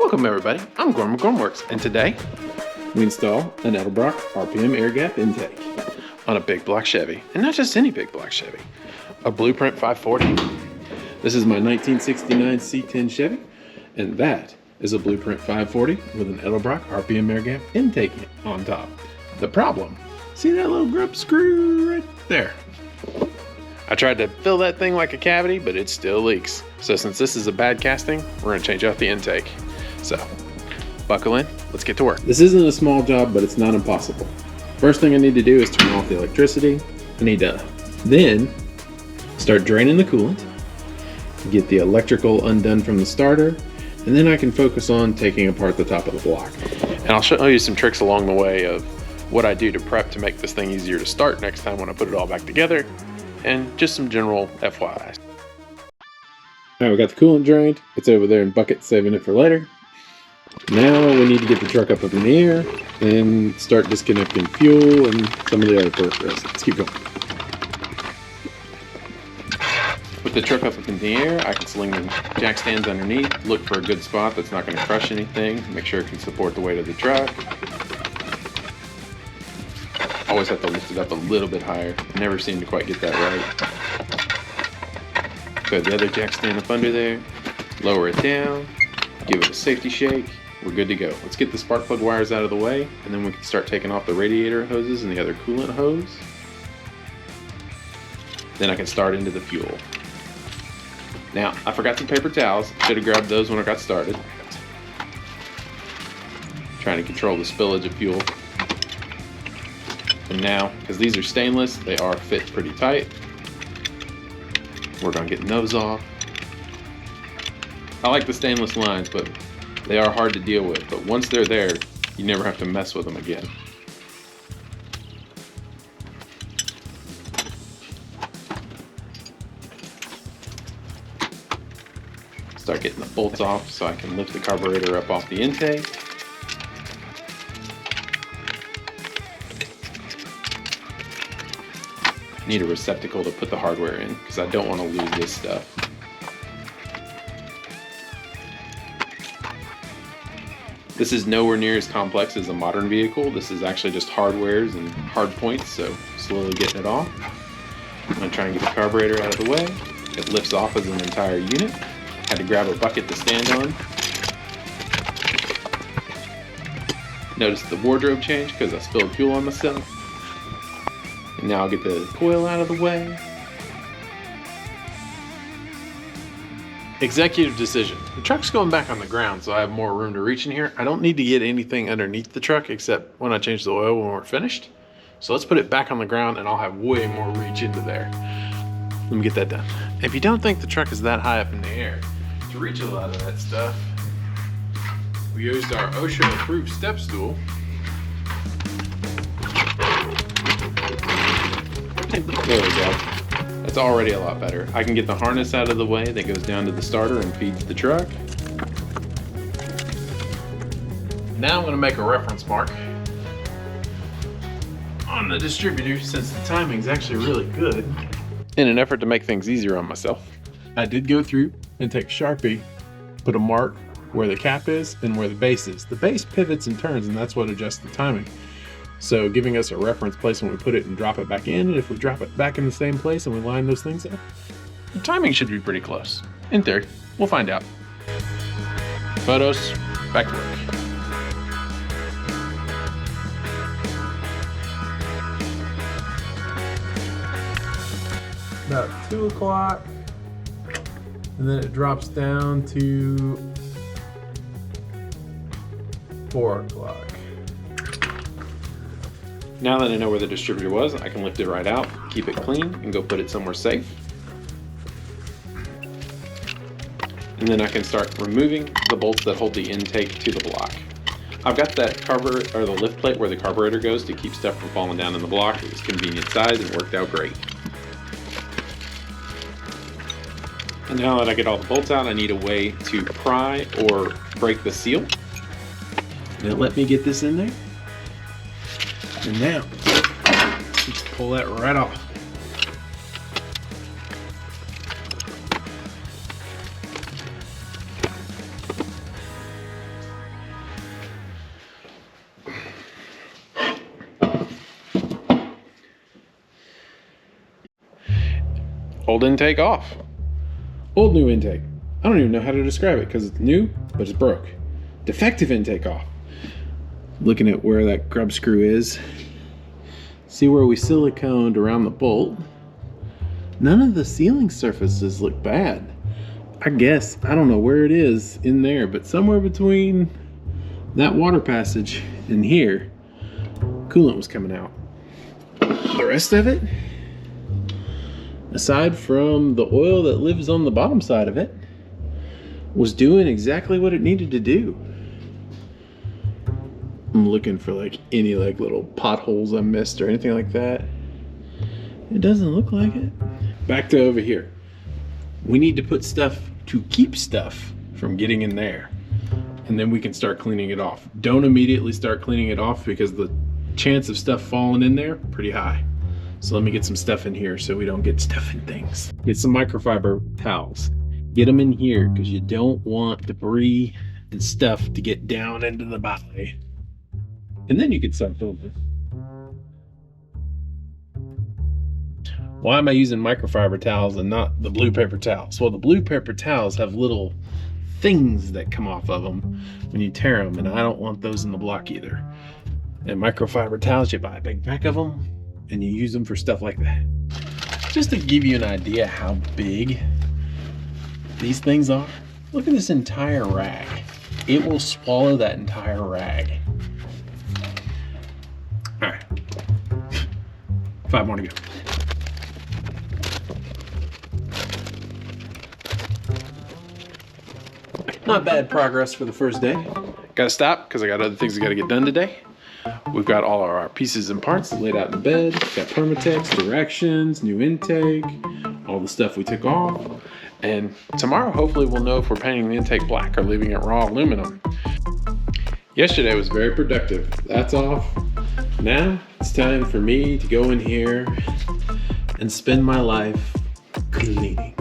Welcome everybody, I'm Gorham of Gorhamworks, and today we install an Edelbrock RPM air gap intake on a Big Block Chevy. And not just any Big Block Chevy, a Blueprint 540. This is my 1969 C10 Chevy, and that is a Blueprint 540 with an Edelbrock RPM air gap intake on top. The problem, see that little grub screw right there? I tried to fill that thing like a cavity, but it still leaks. So since this is a bad casting, we're gonna change out the intake. So, buckle in, let's get to work. This isn't a small job, but it's not impossible. First thing I need to do is turn off the electricity. I need to then start draining the coolant, get the electrical undone from the starter, and then I can focus on taking apart the top of the block. And I'll show you some tricks along the way of what I do to prep to make this thing easier to start next time when I put it all back together, and just some general FYIs. All right, we got the coolant drained. It's over there in bucket, saving it for later. Now we need to get the truck up in the air and start disconnecting fuel and some of the other peripherals. Let's keep going. With the truck up in the air, I can sling the jack stands underneath, look for a good spot that's not going to crush anything, make sure it can support the weight of the truck. Always have to lift it up a little bit higher. Never seem to quite get that right. Put the other jack stand up under there, lower it down, give it a safety shake. We're good to go. Let's get the spark plug wires out of the way, and then we can start taking off the radiator hoses and the other coolant hose. Then I can start into the fuel. Now, I forgot some paper towels. Should have grabbed those when I got started. Trying to control the spillage of fuel. And now, because these are stainless, they are fit pretty tight. Work on getting those off. I like the stainless lines, but they are hard to deal with. But once they're there, you never have to mess with them again. Start getting the bolts off so I can lift the carburetor up off the intake. Need a receptacle to put the hardware in because I don't want to lose this stuff. This is nowhere near as complex as a modern vehicle. This is actually just hardwares and hard points, so slowly getting it off. I'm going to try and get the carburetor out of the way. It lifts off as an entire unit. Had to grab a bucket to stand on. Notice the wardrobe change because I spilled fuel on myself. And now I'll get the coil out of the way. Executive decision. The truck's going back on the ground, so I have more room to reach in here. I don't need to get anything underneath the truck except when I change the oil when we're finished. So let's put it back on the ground and I'll have way more reach into there. Let me get that done. If you don't think the truck is that high up in the air, to reach a lot of that stuff, we used our OSHA approved step stool. There we go. That's already a lot better. I can get the harness out of the way that goes down to the starter and feeds the truck. Now I'm going to make a reference mark on the distributor since the timing's actually really good. In an effort to make things easier on myself, I did go through and take Sharpie, put a mark where the cap is and where the base is. The base pivots and turns, and that's what adjusts the timing. So giving us a reference place when we put it and drop it back in, and if we drop it back in the same place and we line those things up, the timing should be pretty close. In theory, we'll find out. Photos, back to work. About 2 o'clock, and then it drops down to 4 o'clock. Now that I know where the distributor was, I can lift it right out, keep it clean, and go put it somewhere safe. And then I can start removing the bolts that hold the intake to the block. I've got that carburetor, or the lift plate where the carburetor goes to keep stuff from falling down in the block. It was convenient size and worked out great. And now that I get all the bolts out, I need a way to pry or break the seal. And it let me get this in there. And now, let's pull that right off. Old intake off. Old new intake. I don't even know how to describe it because it's new, but it's broke. Defective intake off. Looking at where that grub screw is. See where we siliconed around the bolt. None of the sealing surfaces look bad. I guess, I don't know where it is in there, but somewhere between that water passage and here, coolant was coming out. The rest of it, aside from the oil that lives on the bottom side of it, was doing exactly what it needed to do. I'm looking for like any like little potholes I missed or anything like that. It doesn't look like it. Back to over here. We need to put stuff to keep stuff from getting in there. And then we can start cleaning it off. Don't immediately start cleaning it off because the chance of stuff falling in there, pretty high. So let me get some stuff in here so we don't get stuff in things. Get some microfiber towels. Get them in here because you don't want debris and stuff to get down into the body. And then you can start filming. Why am I using microfiber towels and not the blue paper towels? Well, the blue paper towels have little things that come off of them when you tear them, and I don't want those in the block either. And microfiber towels, you buy a big pack of them and you use them for stuff like that. Just to give you an idea how big these things are, look at this entire rag. It will swallow that entire rag. All right, 5 more to go. Not bad progress for the first day. Gotta stop because I got other things I gotta get done today. We've got all of our pieces and parts laid out in the bed. Got Permatex, directions, new intake, all the stuff we took off. And tomorrow, hopefully we'll know if we're painting the intake black or leaving it raw aluminum. Yesterday was very productive. That's off. Now it's time for me to go in here and spend my life cleaning.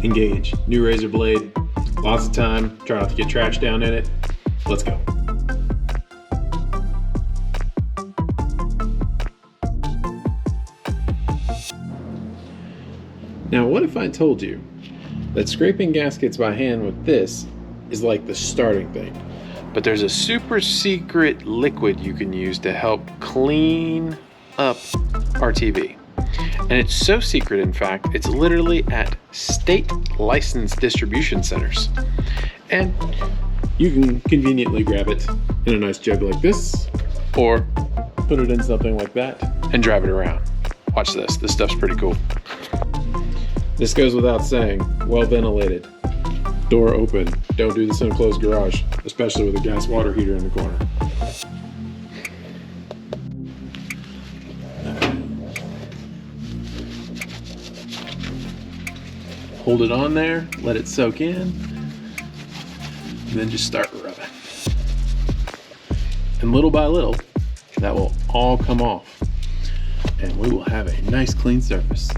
Engage. New razor blade. Lots of time. Try not to get trash down in it. Let's go. Now, what if I told you that scraping gaskets by hand with this is like the starting thing, but there's a super secret liquid you can use to help clean up RTV. And it's so secret, in fact, it's literally at state licensed distribution centers. And you can conveniently grab it in a nice jug like this, or put it in something like that and drive it around. Watch this. This stuff's pretty cool. This goes without saying, well ventilated, door open. Don't do this in a closed garage, especially with a gas water heater in the corner. Hold it on there, let it soak in, and then just start rubbing. And little by little, that will all come off, and we will have a nice clean surface.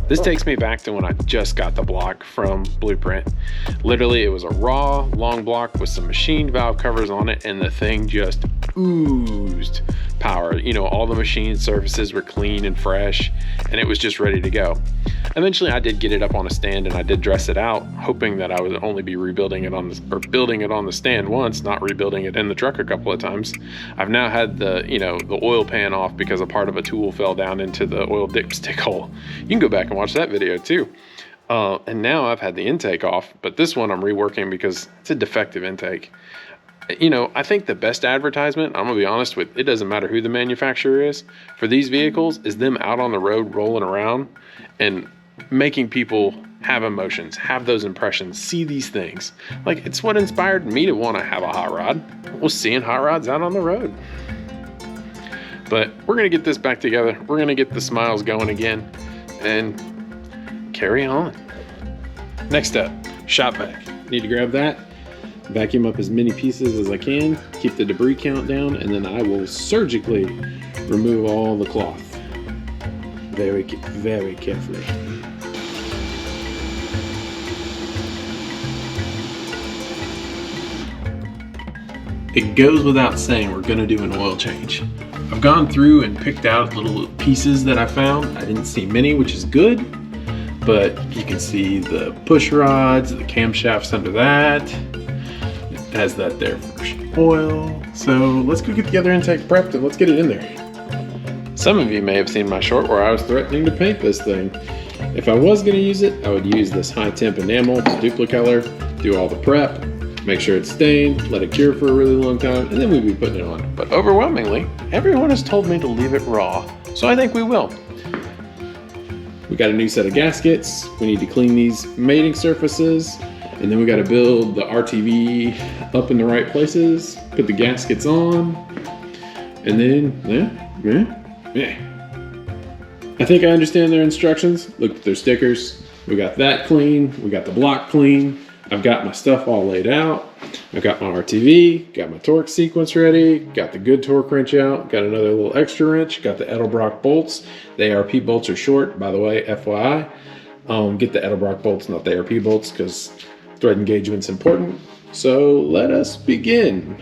This takes me back to when I just got the block from Blueprint. Literally, it was a raw, long block with some machined valve covers on it, and the thing just oozed power. You know, all the machined surfaces were clean and fresh, and it was just ready to go. Eventually, I did get it up on a stand, and I did dress it out, hoping that I would only be rebuilding it on the, or building it on the stand once, not rebuilding it in the truck a couple of times. I've now had the, you know, the oil pan off because a part of a tool fell down into the oil dipstick hole. You can go back and watch that video too. And now I've had the intake off, but this one I'm reworking because it's a defective intake. You know, I think the best advertisement, I'm gonna be honest with, it doesn't matter who the manufacturer is, for these vehicles is them out on the road rolling around and making people have emotions, have those impressions, see these things. Like, it's what inspired me to want to have a hot rod, was seeing hot rods out on the road. But we're gonna get this back together. We're gonna get the smiles going again and carry on. Next up, shop vac. Need to grab that, vacuum up as many pieces as I can, keep the debris count down, and then I will surgically remove all the cloth. Very, very carefully. It goes without saying we're gonna do an oil change. I've gone through and picked out little pieces that I found. I didn't see many, which is good, but you can see the push rods, the camshafts under that. It has that there for oil. So let's go get the other intake prepped and let's get it in there. Some of you may have seen my short where I was threatening to paint this thing. If I was gonna use it, I would use this high temp enamel, Duplicolor, do all the prep, make sure it's stained, let it cure for a really long time, and then we'd be putting it on. But overwhelmingly, everyone has told me to leave it raw, so I think we will. We got a new set of gaskets. We need to clean these mating surfaces, and then we got to build the RTV up in the right places, put the gaskets on, and then, I think I understand their instructions. Look at their stickers. We got that clean, we got the block clean. I've got my stuff all laid out. I've got my RTV, got my torque sequence ready, got the good torque wrench out, got another little extra wrench, got the Edelbrock bolts. The ARP bolts are short, by the way, FYI. Get the Edelbrock bolts, not the ARP bolts, because thread engagement's important. So let us begin.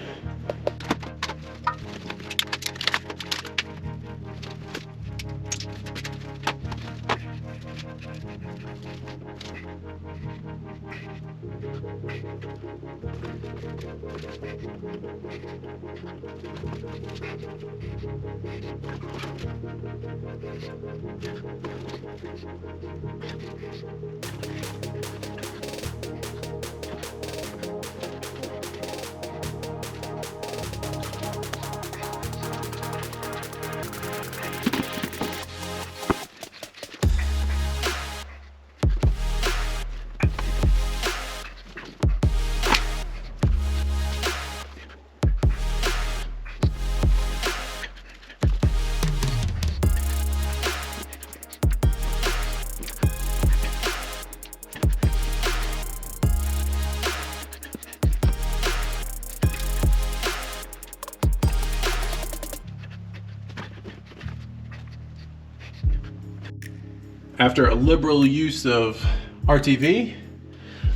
After a liberal use of RTV,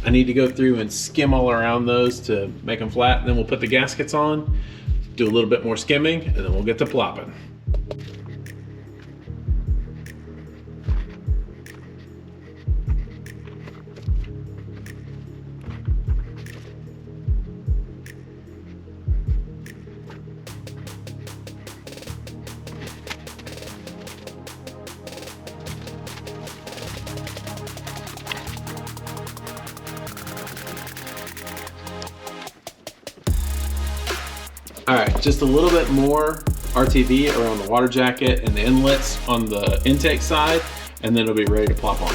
I need to go through and skim all around those to make them flat, and then we'll put the gaskets on, do a little bit more skimming, and then we'll get to plopping. All right, just a little bit more RTV around the water jacket and the inlets on the intake side, and then it'll be ready to plop on.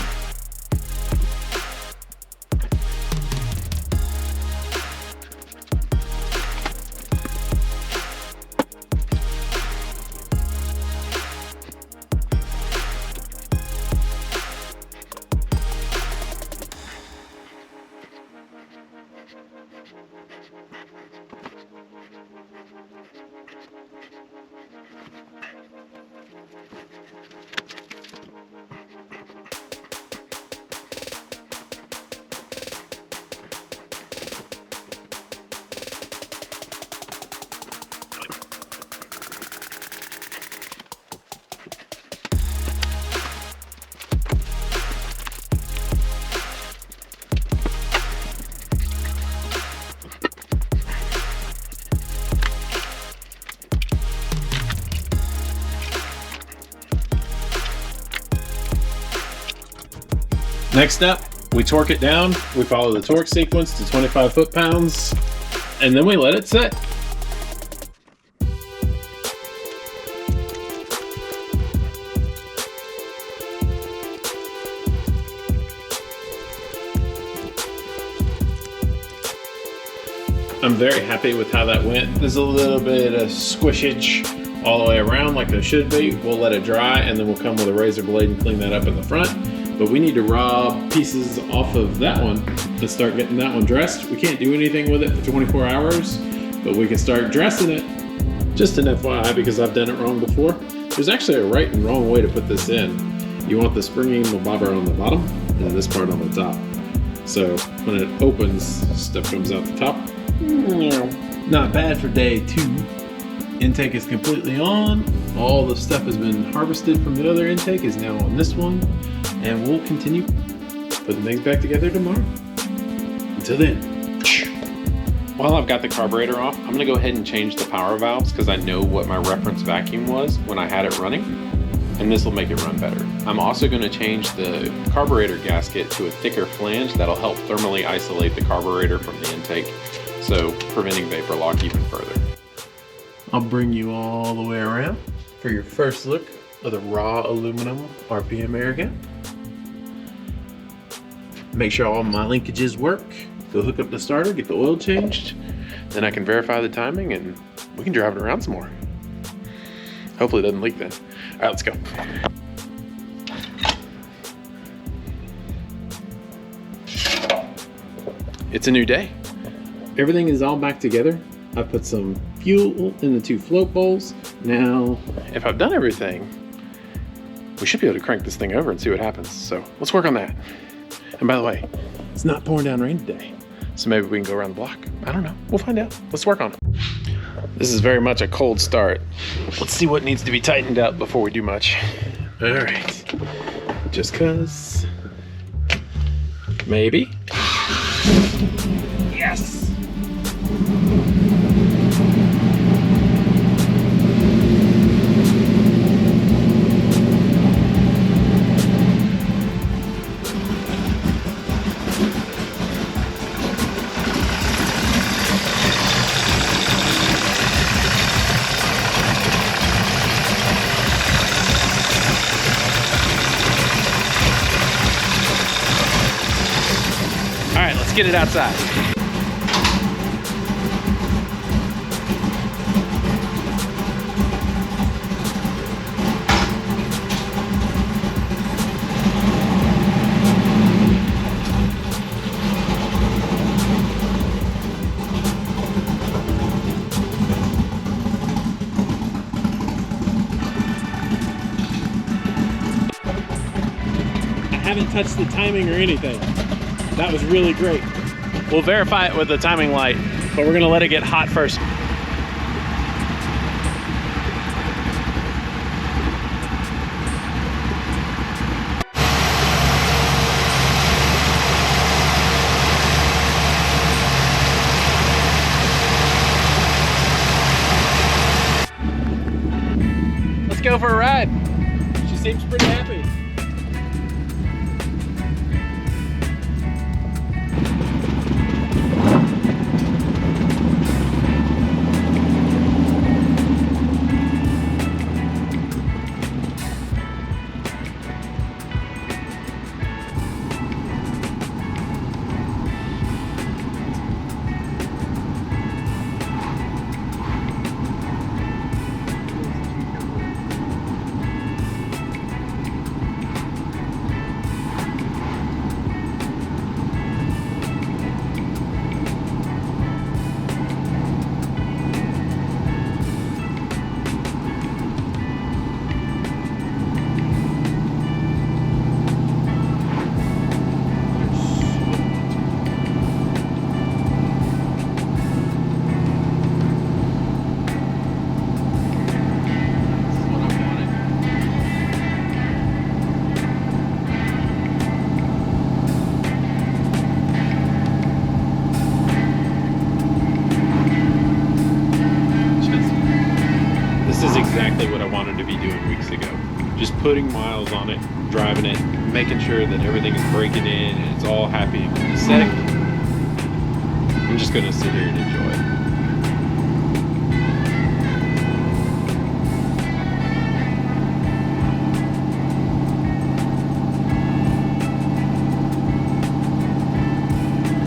Next up, we torque it down. We follow the torque sequence to 25 foot-pounds, and then we let it sit. I'm very happy with how that went. There's a little bit of squishage all the way around like there should be. We'll let it dry, and then we'll come with a razor blade and clean that up in the front. But we need to rob pieces off of that one to start getting that one dressed. We can't do anything with it for 24 hours, but we can start dressing it. Just an FYI, because I've done it wrong before, there's actually a right and wrong way to put this in. You want the spring angle bobber on the bottom and this part on the top. So when it opens, stuff comes out the top. Not bad for day 2. Intake is completely on. All the stuff has been harvested from the other intake is now on this one. And we'll continue putting things back together tomorrow. Until then. While I've got the carburetor off, I'm gonna go ahead and change the power valves because I know what my reference vacuum was when I had it running, and this will make it run better. I'm also gonna change the carburetor gasket to a thicker flange that'll help thermally isolate the carburetor from the intake, so preventing vapor lock even further. I'll bring you all the way around for your first look of the raw aluminum RPM air gap. Make sure all my linkages work. Go hook up the starter, get the oil changed, then I can verify the timing and we can drive it around some more. Hopefully it doesn't leak then. All right, let's go. It's a new day. Everything is all back together. I put some fuel in the 2 float bowls. Now, if I've done everything, we should be able to crank this thing over and see what happens. So let's work on that. And by the way, it's not pouring down rain today, so maybe we can go around the block. I don't know, we'll find out. Let's work on it. This is very much a cold start. Let's see what needs to be tightened up before we do much. All right, just cause. Maybe. Yes. All right, let's get it outside. I haven't touched the timing or anything. That was really great. We'll verify it with the timing light, but we're gonna let it get hot first. Let's go for a ride. She seems pretty happy. Exactly what I wanted to be doing weeks ago. Just putting miles on it, driving it, making sure that everything is breaking in and it's all happy and aesthetic. I'm just gonna sit here and enjoy it.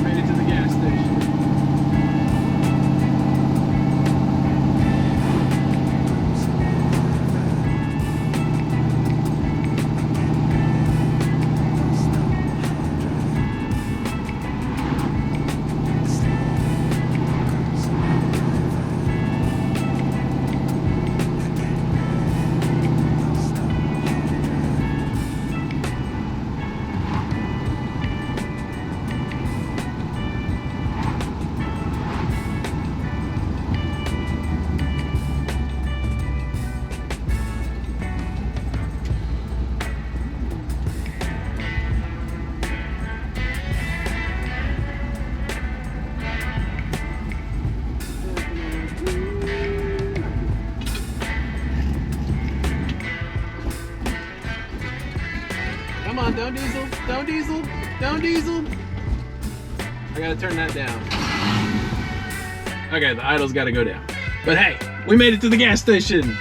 Made it to the gas station. on, don't diesel, don't diesel, don't diesel. I gotta turn that down. Okay, the idle's gotta go down. But hey, we made it to the gas station.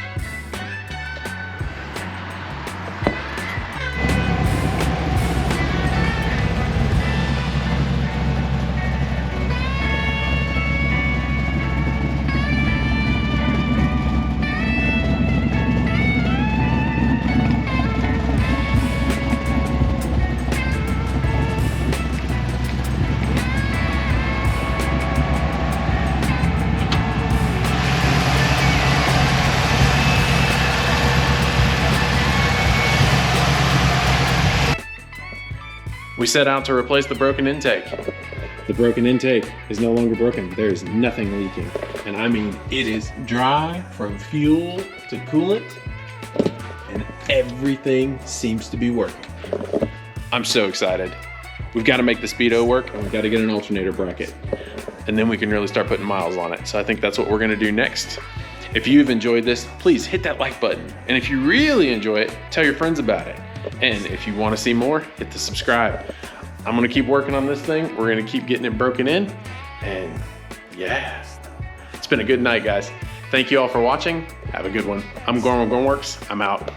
We set out to replace the broken intake. The broken intake is no longer broken. There is nothing leaking. And I mean, it is dry from fuel to coolant, and everything seems to be working. I'm so excited. We've got to make the speedo work, and we've got to get an alternator bracket. And then we can really start putting miles on it. So I think that's what we're gonna do next. If you've enjoyed this, please hit that like button. And if you really enjoy it, tell your friends about it. And if you want to see more, hit the subscribe. I'm going to keep working on this thing. We're going to keep getting it broken in. And yeah, it's been a good night, guys. Thank you all for watching. Have a good one. I'm Gorham with Gormworks. I'm out.